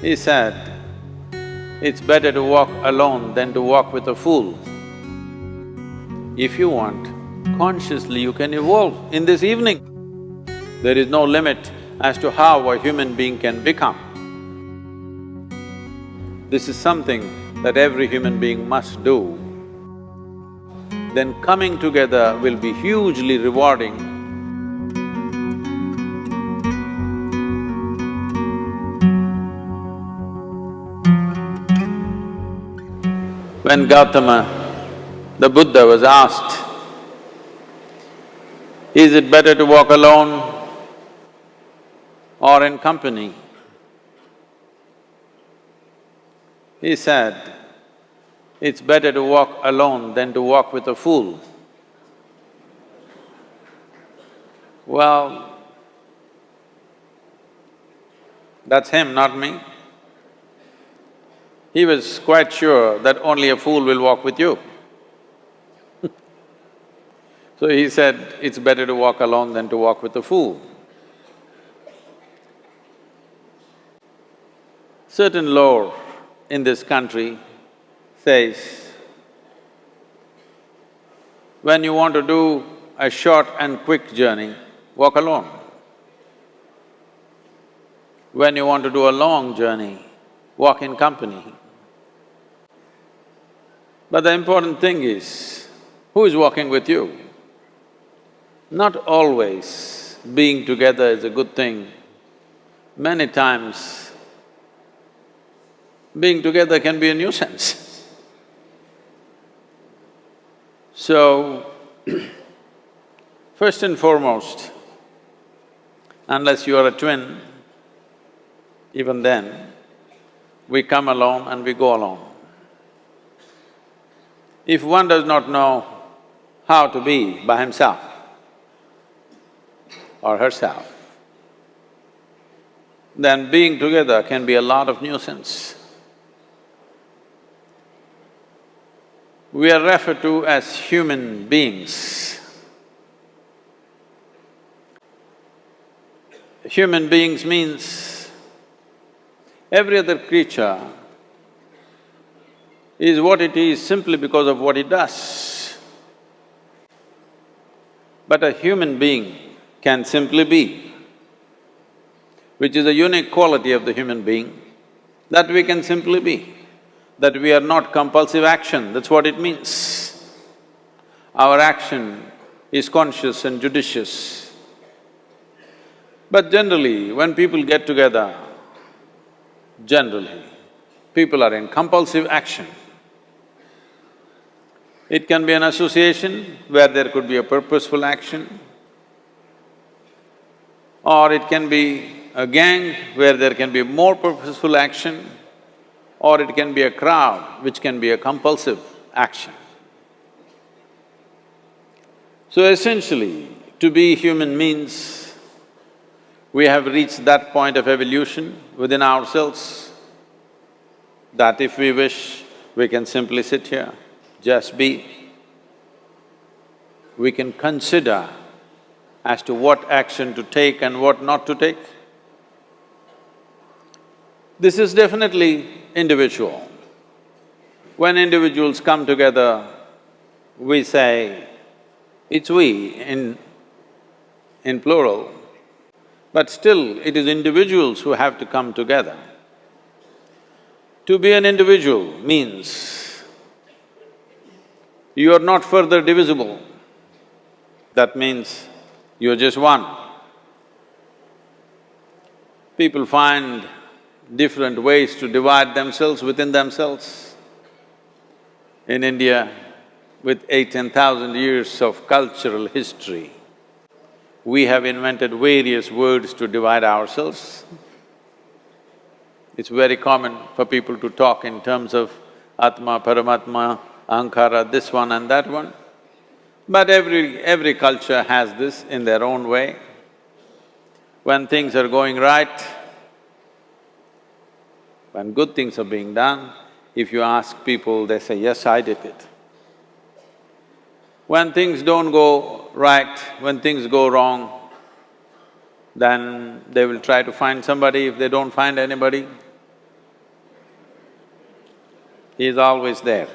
He said, it's better to walk alone than to walk with a fool. If you want, consciously you can evolve in this evening. There is no limit as to how a human being can become. This is something that every human being must do. Then coming together will be hugely rewarding. When Gautama, the Buddha, was asked, is it better to walk alone or in company? He said, it's better to walk alone than to walk with a fool. Well, that's him, not me. He was quite sure that only a fool will walk with you. So he said, it's better to walk alone than to walk with a fool. Certain lore in this country says, when you want to do a short and quick journey, walk alone. When you want to do a long journey, walk in company. But the important thing is, who is walking with you? Not always being together is a good thing. Many times, being together can be a nuisance. So, first and foremost, unless you are a twin, even then, we come alone and we go alone. If one does not know how to be by himself or herself, then being together can be a lot of nuisance. We are referred to as human beings. Human beings means every other creature is what it is simply because of what it does. But a human being can simply be, which is a unique quality of the human being, that we can simply be, that we are not compulsive action, that's what it means. Our action is conscious and judicious. But generally, when people get together, generally, people are in compulsive action. It can be an association where there could be a purposeful action, or it can be a gang where there can be more purposeful action, or it can be a crowd which can be a compulsive action. So essentially, to be human means we have reached that point of evolution within ourselves that if we wish, we can simply sit here, just be. We can consider as to what action to take and what not to take. This is definitely individual. When individuals come together, we say, it's we in plural, but still it is individuals who have to come together. To be an individual means you are not further divisible. That means you're just one. People find different ways to divide themselves within themselves. In India, with 8,000–10,000 years of cultural history, we have invented various words to divide ourselves. It's very common for people to talk in terms of Atma, Paramatma, Ahankara, this one and that one. But every culture has this in their own way. When things are going right, when good things are being done, if you ask people, they say, yes, I did it. When things don't go right, when things go wrong, then they will try to find somebody. If they don't find anybody, He is always there.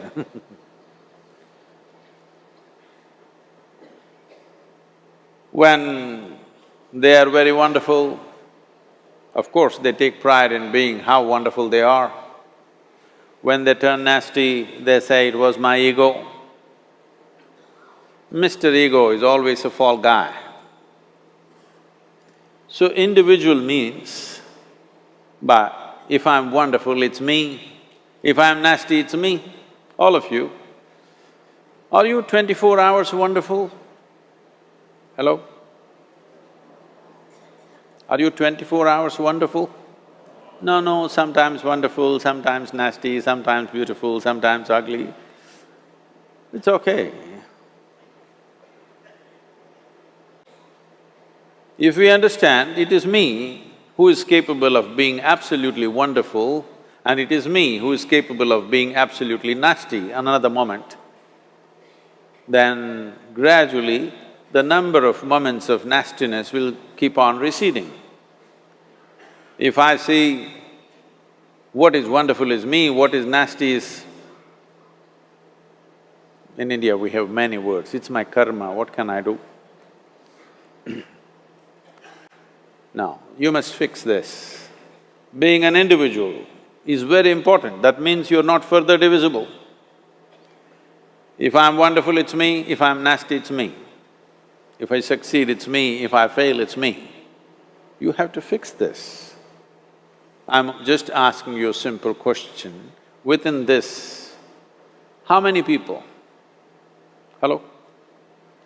When they are very wonderful, of course they take pride in being how wonderful they are. When they turn nasty, they say, "It was my ego." Mr. Ego is always a fall guy. So individual means, but if I'm wonderful, it's me. If I'm nasty, it's me. All of you. Are you 24 hours wonderful? Hello? Are you 24 hours wonderful? No, sometimes wonderful, sometimes nasty, sometimes beautiful, sometimes ugly. It's okay. If we understand it is me who is capable of being absolutely wonderful and it is me who is capable of being absolutely nasty another moment, then gradually the number of moments of nastiness will keep on receding. If I see what is wonderful is me, what is nasty is… In India we have many words, it's my karma, what can I do? Now, you must fix this. Being an individual is very important, that means you're not further divisible. If I'm wonderful, it's me, if I'm nasty, it's me. If I succeed, it's me, if I fail, it's me. You have to fix this. I'm just asking you a simple question. Within this, how many people? Hello?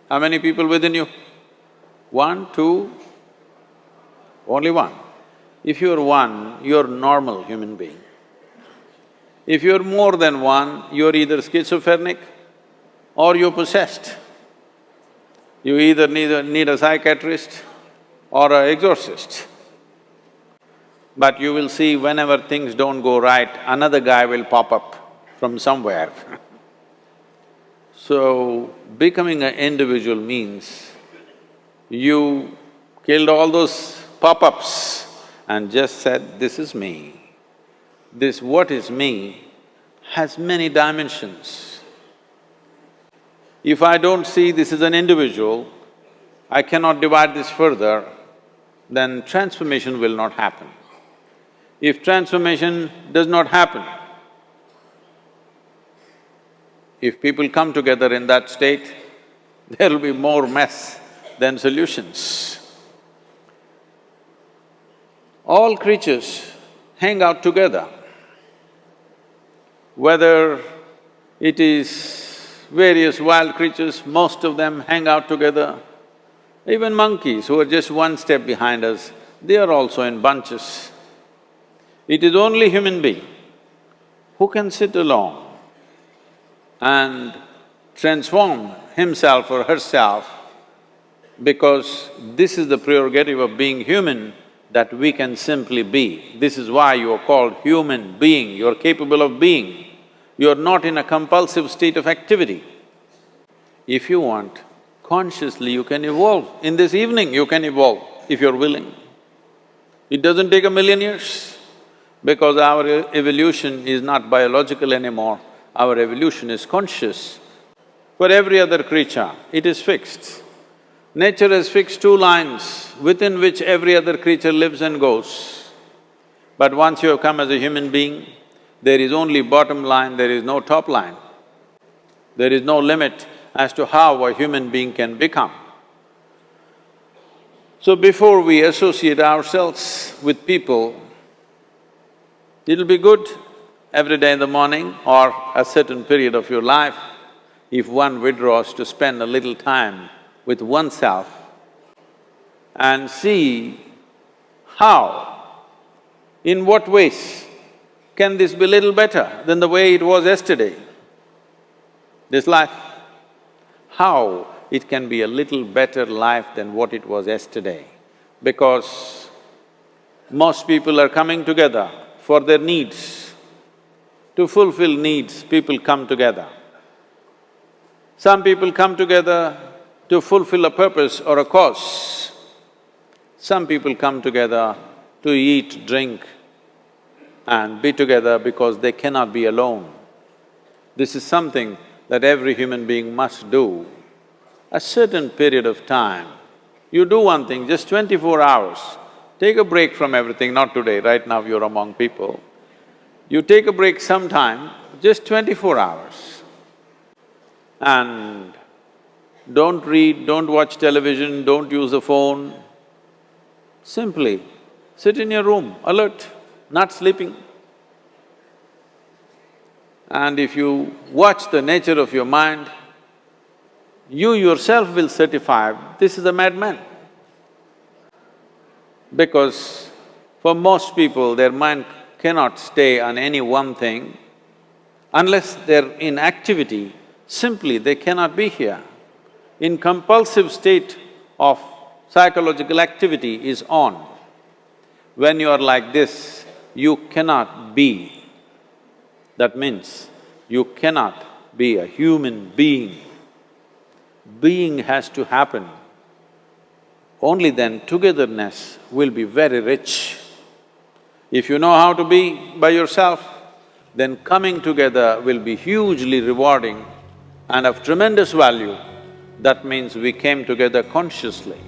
How many people within you? One, two? Only one. If you're one, you're normal human being. If you're more than one, you're either schizophrenic or you're possessed. You either need a psychiatrist or an exorcist. But you will see whenever things don't go right, another guy will pop up from somewhere. So, becoming an individual means you killed all those pop-ups and just said, "This is me." This what is me has many dimensions. If I don't see this is an individual, I cannot divide this further, then transformation will not happen. If transformation does not happen, if people come together in that state, there will be more mess than solutions. All creatures hang out together. Whether it is various wild creatures, most of them hang out together. Even monkeys who are just one step behind us, they are also in bunches. It is only human being who can sit alone and transform himself or herself, because this is the prerogative of being human, that we can simply be. This is why you are called human being, you're capable of being. You're not in a compulsive state of activity. If you want, consciously you can evolve. In this evening you can evolve, if you're willing. It doesn't take 1,000,000 years, because our evolution is not biological anymore, our evolution is conscious. For every other creature, it is fixed. Nature has fixed two lines within which every other creature lives and goes. But once you have come as a human being, there is only bottom line, there is no top line. There is no limit as to how a human being can become. So before we associate ourselves with people, it'll be good every day in the morning or a certain period of your life, if one withdraws to spend a little time with oneself and see how, in what ways can this be little better than the way it was yesterday, this life? How it can be a little better life than what it was yesterday? Because most people are coming together for their needs. To fulfill needs, people come together. Some people come together to fulfill a purpose or a cause. Some people come together to eat, drink and be together because they cannot be alone. This is something that every human being must do. A certain period of time, you do one thing, just 24 hours, take a break from everything, not today, right now you're among people. You take a break sometime, just 24 hours. And don't read, don't watch television, don't use a phone. Simply sit in your room, alert, not sleeping. And if you watch the nature of your mind, you yourself will certify, this is a madman. Because for most people, their mind cannot stay on any one thing. Unless they're in activity, simply they cannot be here. In compulsive state of psychological activity is on. When you are like this, you cannot be. That means you cannot be a human being. Being has to happen. Only then togetherness will be very rich. If you know how to be by yourself, then coming together will be hugely rewarding and of tremendous value. That means we came together consciously.